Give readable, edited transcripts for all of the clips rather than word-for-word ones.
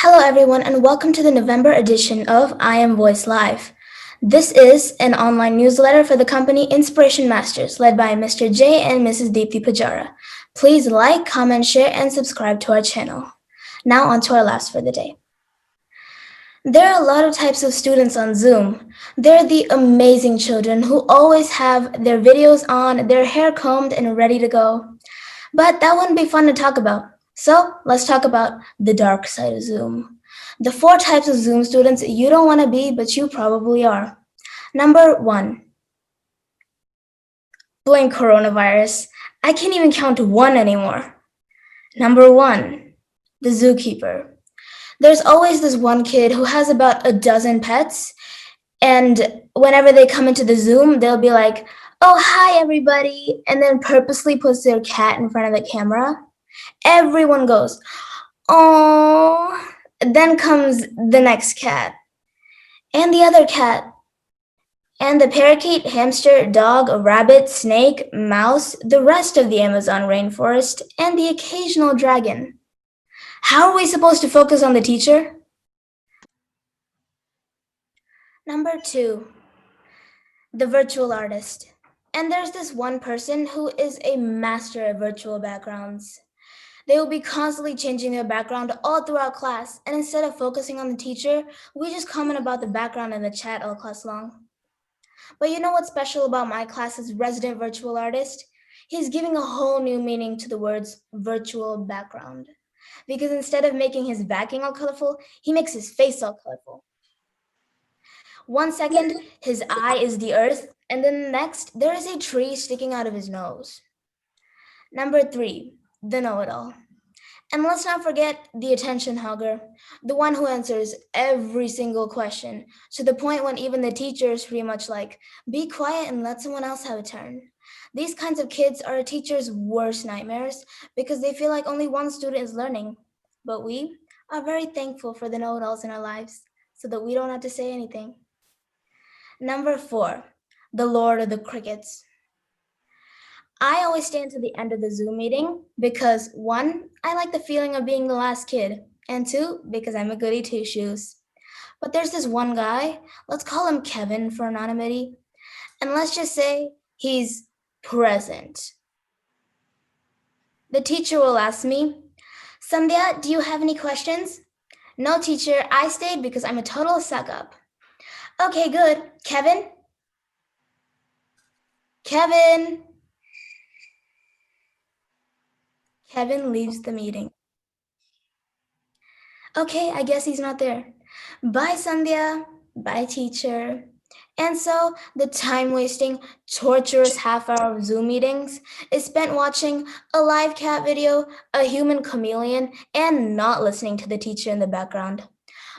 Hello, everyone, and welcome to the November edition of I Am Voice Live. This is an online newsletter for the company Inspiration Masters, led by Mr. J and Mrs. Deepthi Pujara. Please like, comment, share, and subscribe to our channel. Now, on to our laughs for the day. There are a lot of types of students on Zoom. There are the amazing children who always have their videos on, their hair combed, and ready to go. But that wouldn't be fun to talk about. So let's talk about the dark side of Zoom. The 4 types of Zoom students you don't want to be, but you probably are. Number 1, blame coronavirus. I can't even count 1 anymore. Number 1, the zookeeper. There's always this one kid who has about a dozen pets, and whenever they come into the Zoom, they'll be like, "Oh, hi, everybody," and then purposely puts their cat in front of the camera. Everyone goes, "Oh." Then comes the next cat, and the other cat, and the parakeet, hamster, dog, rabbit, snake, mouse, the rest of the Amazon rainforest, and the occasional dragon. How are we supposed to focus on the teacher? Number 2, the virtual artist. And there's this one person who is a master at virtual backgrounds. They will be constantly changing their background all throughout class, and instead of focusing on the teacher, we just comment about the background in the chat all class long. But you know what's special about my class's resident virtual artist? He's giving a whole new meaning to the words virtual background. Because instead of making his backing all colorful, he makes his face all colorful. 1 second, his eye is the earth, and then the next, there is a tree sticking out of his nose. Number 3, the know-it-all. And let's not forget the attention hogger, the one who answers every single question, to the point when even the teacher is pretty much like, "Be quiet and let someone else have a turn." These kinds of kids are a teacher's worst nightmares because they feel like only one student is learning. But we are very thankful for the know-it-alls in our lives so that we don't have to say anything. Number 4, the Lord of the Crickets. I always stay until the end of the Zoom meeting because 1, I like the feeling of being the last kid, and 2, because I'm a goody two-shoes. But there's this one guy, let's call him Kevin for anonymity, and let's just say he's present. The teacher will ask me, "Sandhya, do you have any questions?" "No, teacher, I stayed because I'm a total suck-up." "Okay, good. Kevin?" "Kevin!" Kevin leaves the meeting. Okay, I guess he's not there. Bye, Sandhya. Bye, teacher. And so the time-wasting, torturous half hour of Zoom meetings is spent watching a live cat video, a human chameleon, and not listening to the teacher in the background.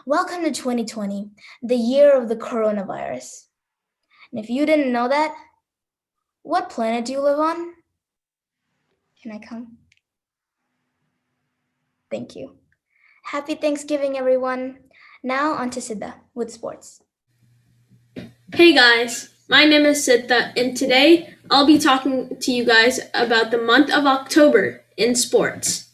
Welcome to 2020, the year of the coronavirus. And if you didn't know that, what planet do you live on? Can I come? Thank you. Happy Thanksgiving, everyone. Now on to Siddha with sports. Hey guys, my name is Siddha, and today I'll be talking to you guys about the month of October in sports.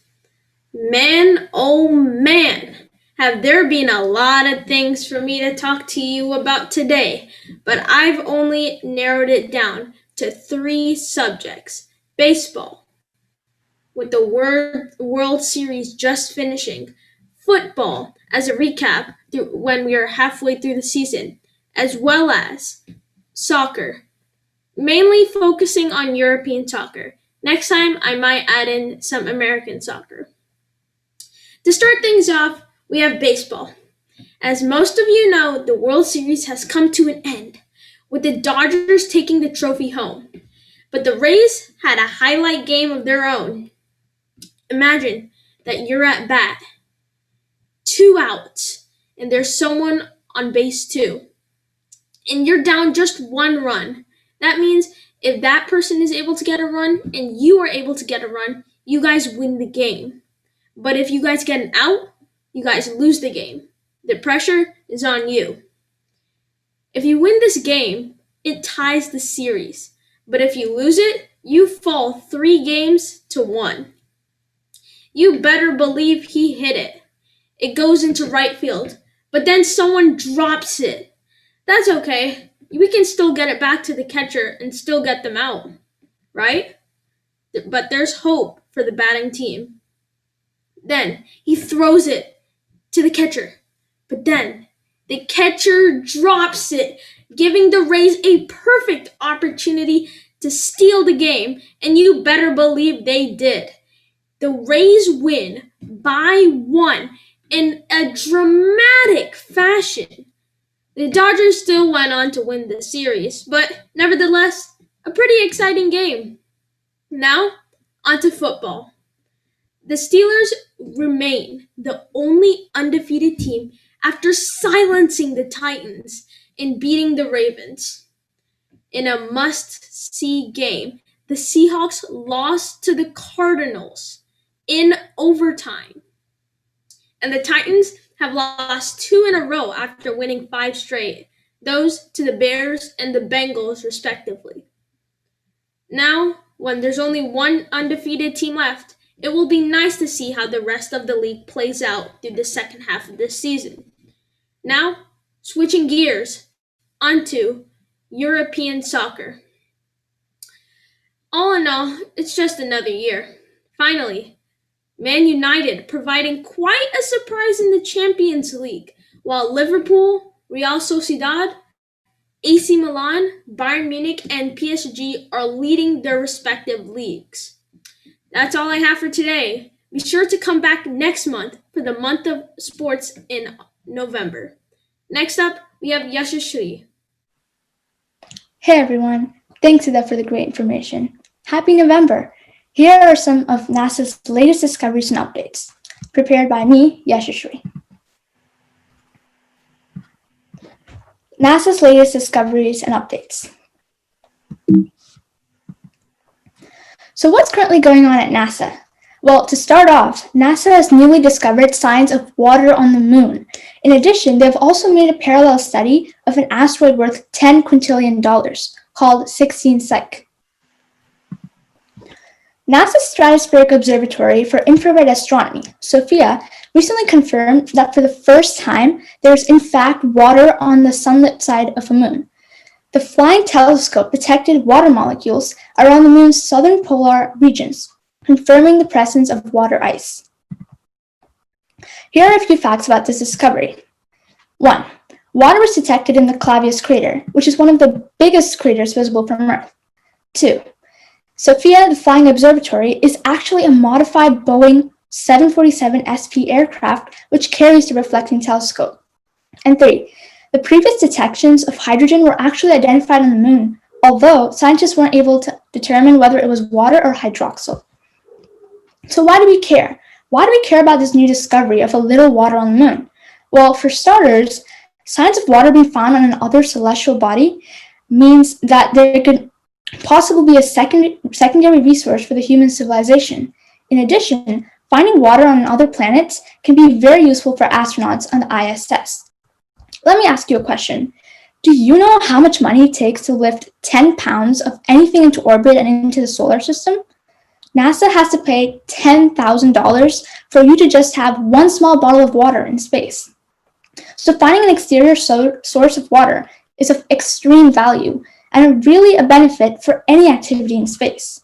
Man, oh man, have there been a lot of things for me to talk to you about today, but I've only narrowed it down to 3 subjects. Baseball, with the World Series just finishing, football as a recap when we are halfway through the season, as well as soccer, mainly focusing on European soccer. Next time, I might add in some American soccer. To start things off, we have baseball. As most of you know, the World Series has come to an end, with the Dodgers taking the trophy home. But the Rays had a highlight game of their own. Imagine that you're at bat, 2 outs, and there's someone on base 2. And you're down just 1 run. That means if that person is able to get a run and you are able to get a run, you guys win the game. But if you guys get an out, you guys lose the game. The pressure is on you. If you win this game, it ties the series. But if you lose it, you fall 3 games to 1. You better believe he hit it. It goes into right field, but then someone drops it. That's okay. We can still get it back to the catcher and still get them out, right? But there's hope for the batting team. Then he throws it to the catcher, but then the catcher drops it, giving the Rays a perfect opportunity to steal the game, and you better believe they did. The Rays win by 1 in a dramatic fashion. The Dodgers still went on to win the series, but nevertheless, a pretty exciting game. Now, onto football. The Steelers remain the only undefeated team after silencing the Titans and beating the Ravens. In a must-see game, the Seahawks lost to the Cardinals in overtime. And the Titans have lost 2 in a row after winning 5 straight, those to the Bears and the Bengals, respectively. Now, when there's only one undefeated team left, it will be nice to see how the rest of the league plays out through the second half of this season. Now, switching gears onto European soccer. All in all, it's just another year. Finally, Man United providing quite a surprise in the Champions League, while Liverpool, Real Sociedad, AC Milan, Bayern Munich, and PSG are leading their respective leagues. That's all I have for today. Be sure to come back next month for the month of sports in November. Next up, we have Yashasree. Hey everyone, thanks Siddha for the great information. Happy November! Here are some of NASA's latest discoveries and updates, prepared by me, Yashasree. NASA's latest discoveries and updates. So what's currently going on at NASA? Well, to start off, NASA has newly discovered signs of water on the moon. In addition, they have also made a parallel study of an asteroid worth $10 quintillion called 16 Psyche. NASA's Stratospheric Observatory for Infrared Astronomy, SOFIA, recently confirmed that for the first time, there is in fact water on the sunlit side of the moon. The flying telescope detected water molecules around the moon's southern polar regions, confirming the presence of water ice. Here are a few facts about this discovery. 1. Water was detected in the Clavius crater, which is one of the biggest craters visible from Earth. 2. SOFIA, the flying observatory, is actually a modified Boeing 747 SP aircraft which carries the reflecting telescope. And 3. The previous detections of hydrogen were actually identified on the moon, although scientists weren't able to determine whether it was water or hydroxyl. So why do we care? Why do we care about this new discovery of a little water on the moon? Well, for starters, signs of water being found on another celestial body means that there could possibly be a secondary resource for the human civilization. In addition, finding water on other planets can be very useful for astronauts on the ISS. Let me ask you a question. Do you know how much money it takes to lift 10 pounds of anything into orbit and into the solar system? NASA has to pay $10,000 for you to just have one small bottle of water in space. So finding an exterior source of water is of extreme value and really a benefit for any activity in space.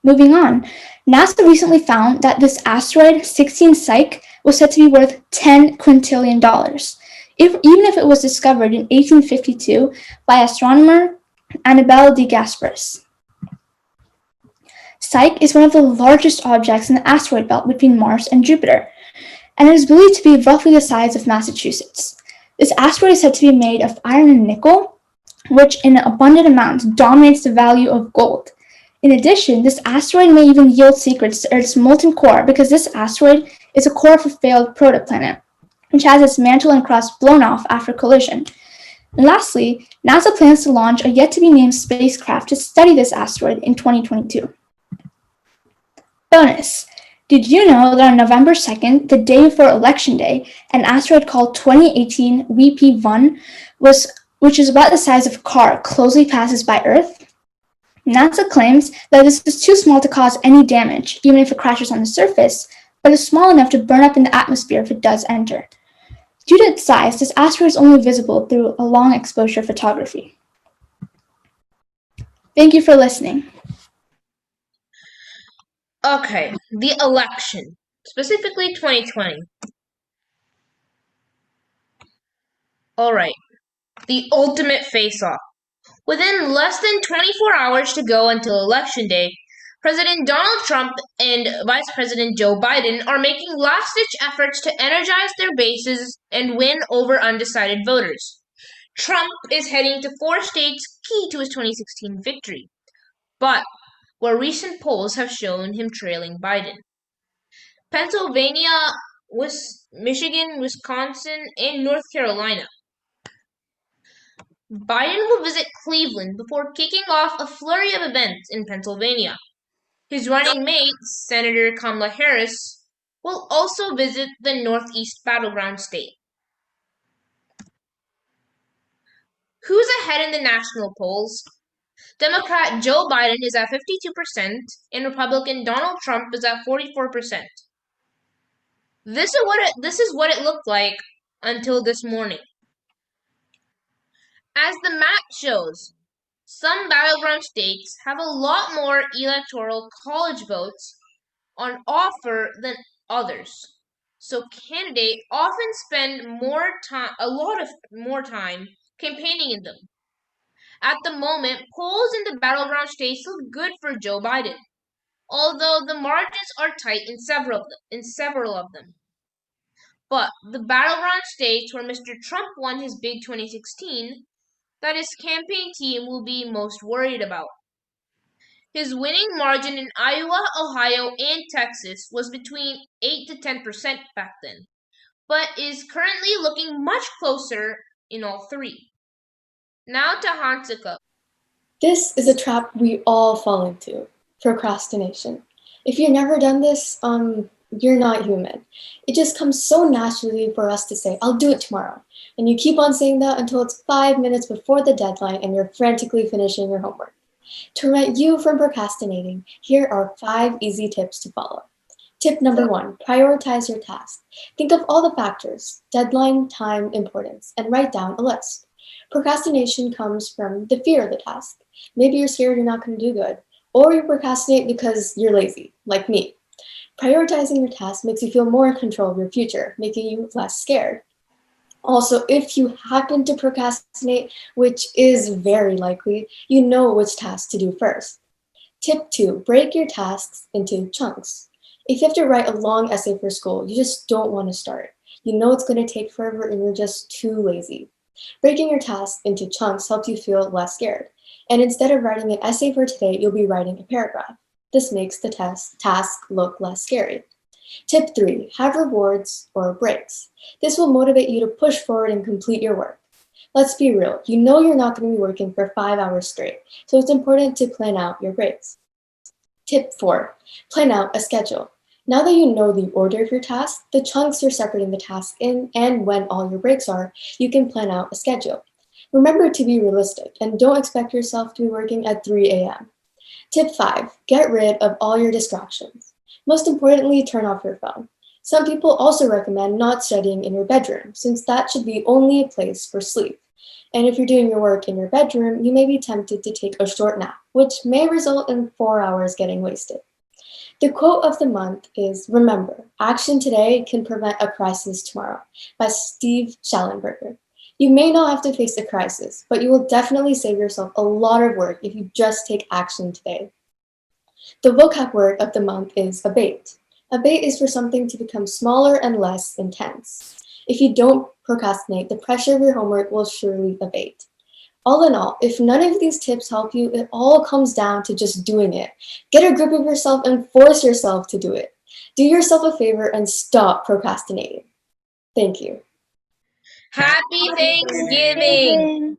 Moving on, NASA recently found that this asteroid 16 Psyche was said to be worth $10 quintillion, even if it was discovered in 1852 by astronomer Annabelle de Gasperis. Psyche is one of the largest objects in the asteroid belt between Mars and Jupiter, and it is believed to be roughly the size of Massachusetts. This asteroid is said to be made of iron and nickel, which in abundant amounts dominates the value of gold. In addition, this asteroid may even yield secrets to Earth's molten core because this asteroid is a core of a failed protoplanet, which has its mantle and crust blown off after collision. And lastly, NASA plans to launch a yet-to-be-named spacecraft to study this asteroid in 2022. Bonus! Did you know that on November 2nd, the day before Election Day, an asteroid called 2018 WP1, which is about the size of a car, closely passes by Earth? NASA claims that this is too small to cause any damage, even if it crashes on the surface, but is small enough to burn up in the atmosphere if it does enter. Due to its size, this asteroid is only visible through a long exposure photography. Thank you for listening. Okay, the election, specifically 2020. Alright, the ultimate face-off. Within less than 24 hours to go until Election Day, President Donald Trump and Vice President Joe Biden are making last-ditch efforts to energize their bases and win over undecided voters. Trump is heading to 4 states key to his 2016 victory, but where recent polls have shown him trailing Biden. Pennsylvania, Michigan, Wisconsin, and North Carolina. Biden will visit Cleveland before kicking off a flurry of events in Pennsylvania. His running mate, Senator Kamala Harris, will also visit the Northeast battleground state. Who's ahead in the national polls? Democrat Joe Biden is at 52% and Republican Donald Trump is at 44%. This is what it looked like until this morning. As the map shows, some battleground states have a lot more electoral college votes on offer than others. So candidates often spend a lot of more time campaigning in them. At the moment, polls in the battleground states look good for Joe Biden, although the margins are tight in several of them. But the battleground states where Mr. Trump won his big 2016, that his campaign team will be most worried about. His winning margin in Iowa, Ohio, and Texas was between 8 to 10% back then, but is currently looking much closer in all three. Now to Hansika. This is a trap we all fall into, procrastination. If you've never done this, you're not human. It just comes so naturally for us to say, I'll do it tomorrow. And you keep on saying that until it's 5 minutes before the deadline and you're frantically finishing your homework. To prevent you from procrastinating, here are 5 easy tips to follow. Tip number 1, prioritize your task. Think of all the factors, deadline, time, importance, and write down a list. Procrastination comes from the fear of the task. Maybe you're scared you're not going to do good, or you procrastinate because you're lazy, like me. Prioritizing your task makes you feel more in control of your future, making you less scared. Also, if you happen to procrastinate, which is very likely, you know which task to do first. Tip 2, break your tasks into chunks. If you have to write a long essay for school, you just don't want to start. You know it's going to take forever and you're just too lazy. Breaking your task into chunks helps you feel less scared. And instead of writing an essay for today, you'll be writing a paragraph. This makes the task look less scary. Tip 3, have rewards or breaks. This will motivate you to push forward and complete your work. Let's be real, you know you're not going to be working for 5 hours straight, so it's important to plan out your breaks. Tip 4, plan out a schedule. Now that you know the order of your tasks, the chunks you're separating the task in, and when all your breaks are, you can plan out a schedule. Remember to be realistic and don't expect yourself to be working at 3 a.m. Tip 5, get rid of all your distractions. Most importantly, turn off your phone. Some people also recommend not studying in your bedroom, since that should be only a place for sleep. And if you're doing your work in your bedroom, you may be tempted to take a short nap, which may result in 4 hours getting wasted. The quote of the month is, remember, action today can prevent a crisis tomorrow, by Steve Schellenberger. You may not have to face a crisis, but you will definitely save yourself a lot of work if you just take action today. The vocab word of the month is abate. Abate is for something to become smaller and less intense. If you don't procrastinate, the pressure of your homework will surely abate. All in all, if none of these tips help you, it all comes down to just doing it. Get a grip of yourself and force yourself to do it. Do yourself a favor and stop procrastinating. Thank you. Happy Thanksgiving! Thanksgiving.